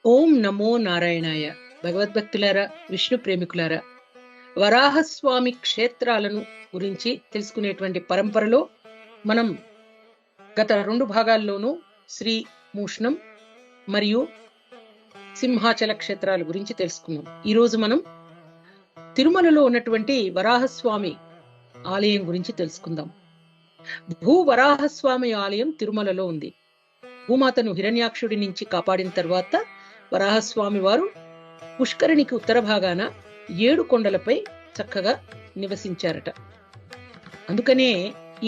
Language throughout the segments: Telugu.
ఓం నమో నారాయణాయ. భగవద్భక్తులారా, విష్ణు ప్రేమికులారా, వరాహస్వామి క్షేత్రాలను గురించి తెలుసుకునేటువంటి పరంపరలో మనం గత 2 భాగాల్లోనూ శ్రీ మూషణం మరియు సింహాచల క్షేత్రాల గురించి తెలుసుకున్నాం. ఈరోజు మనం తిరుమలలో ఉన్నటువంటి వరాహస్వామి ఆలయం గురించి తెలుసుకుందాం. భూ వరాహస్వామి ఆలయం తిరుమలలో ఉంది. భూమాతను హిరణ్యాక్షుడి నుంచి కాపాడిన తర్వాత వరాహస్వామి వారు పుష్కరిణికి ఉత్తర భాగాన 7 కొండలపై చక్కగా నివసించారట. అందుకనే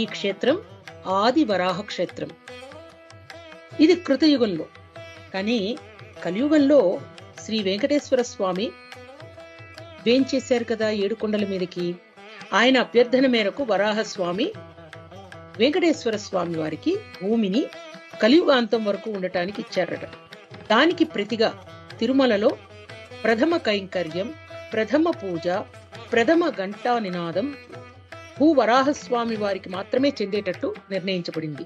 ఈ క్షేత్రం ఆది వరాహ క్షేత్రం. ఇది కృతయుగంలో, కానీ కలియుగంలో శ్రీ వెంకటేశ్వర స్వామి వేంచేశారు కదా 7 కొండల మీదకి. ఆయన అభ్యర్థన మేరకు వరాహస్వామి వెంకటేశ్వర స్వామి వారికి భూమిని కలియుగాంతం వరకు ఉండటానికి ఇచ్చారట. దానికి ప్రతిగా తిరుమలలో ప్రథమ కైంకర్యం, ప్రథమ పూజ, ప్రథమ ఘంటా నినాదం భూ వరాహస్వామి వారికి మాత్రమే చెందేటట్టు నిర్ణయించబడింది.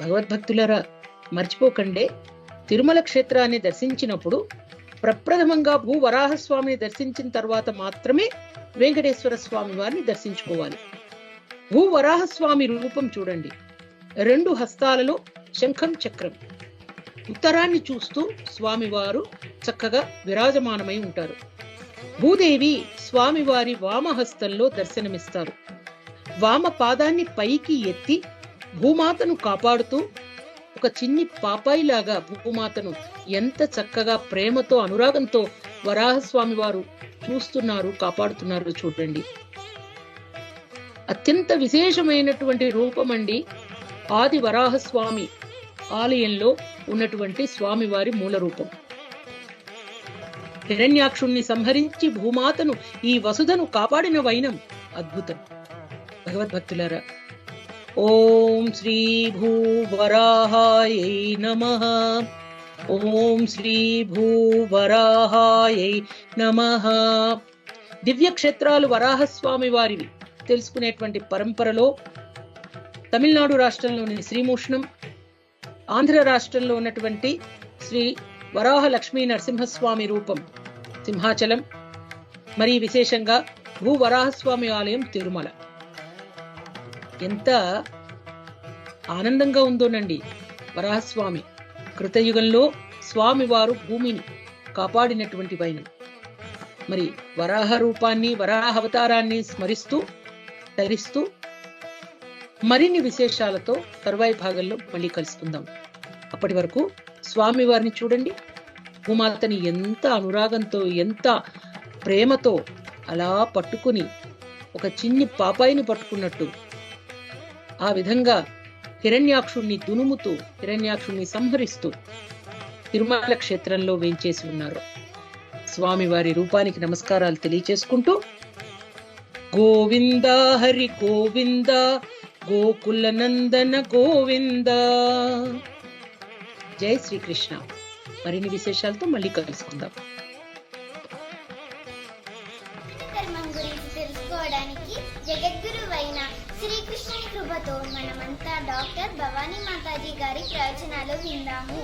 భగవద్భక్తులరా, మర్చిపోకండే, తిరుమల క్షేత్రాన్ని దర్శించినప్పుడు ప్రప్రథమంగా భూ వరాహస్వామిని దర్శించిన తర్వాత మాత్రమే వెంకటేశ్వర స్వామి వారిని దర్శించుకోవాలి. భూ వరాహస్వామి రూపం చూడండి. 2 హస్తాలలో శంఖం, చక్రం. ఉత్తరాన్ని చూస్తూ స్వామివారు చక్కగా విరాజమానమై ఉంటారు. భూదేవి స్వామివారి వామహస్తంలో దర్శనమిస్తారు. వామ పాదాన్ని పైకి ఎత్తి భూమాతను కాపాడుతూ ఒక చిన్ని పాపాయిలాగా భూమాతను ఎంత చక్కగా ప్రేమతో, అనురాగంతో వరాహస్వామి వారు చూస్తున్నారు, కాపాడుతున్నారు చూడండి. అత్యంత విశేషమైనటువంటి రూపమండి ఆది వరాహస్వామి ఆలయంలో ఉన్నటువంటి స్వామివారి మూల రూపం. హిరణ్యాక్షుణ్ణి సంహరించి భూమాతను, ఈ వసుధను కాపాడిన వైనం అద్భుతం. భగవద్భక్తులారా, ఓం శ్రీ భూవరాహాయై నమః. ఓం శ్రీ భూవరాహాయై నమః. దివ్య క్షేత్రాలు వరాహస్వామి వారివి తెలుసుకునేటువంటి పరంపరలో తమిళనాడు రాష్ట్రంలోని శ్రీమూషణం, ఆంధ్ర రాష్ట్రంలో ఉన్నటువంటి శ్రీ వరాహ లక్ష్మీ నరసింహస్వామి రూపం సింహాచలం, మరి విశేషంగా భూ వరాహస్వామి ఆలయం తిరుమల. ఎంత ఆనందంగా ఉందోనండి. వరాహస్వామి కృతయుగంలో స్వామివారు భూమిని కాపాడినటువంటి వైనం. మరి వరాహ రూపాన్ని, వరాహ అవతారాన్ని స్మరిస్తూ ధరిస్తూ మరిన్ని విశేషాలతో తరువాయి భాగంలో మళ్ళీ కలుసుకుందాం. అప్పటి వరకు స్వామి వారిని చూడండి. భూమాతని ఎంత అనురాగంతో, ఎంత ప్రేమతో అలా పట్టుకుని, ఒక చిన్ని పాపాయిని పట్టుకున్నట్టు ఆ విధంగా హిరణ్యాక్షుణ్ణి దునుముతూ, హిరణ్యాక్షుణ్ణి సంహరిస్తూ తిరుమల క్షేత్రంలో వేంచేసి ఉన్నారు. స్వామివారి రూపానికి నమస్కారాలు తెలియచేసుకుంటూ, గోవింద హరి గోవింద, గోకుల నందన గోవింద. జై శ్రీకృష్ణ. మరిన్ని విశేషాలతో మళ్ళీ కలుసుకుందాం. కర్మం గురించి తెలుసుకోవడానికి జగద్గురువైన శ్రీకృష్ణుని కృపతో మనమంతా డాక్టర్ భవానీ మాతాజీ గారి ప్రవచనాలు విందాము.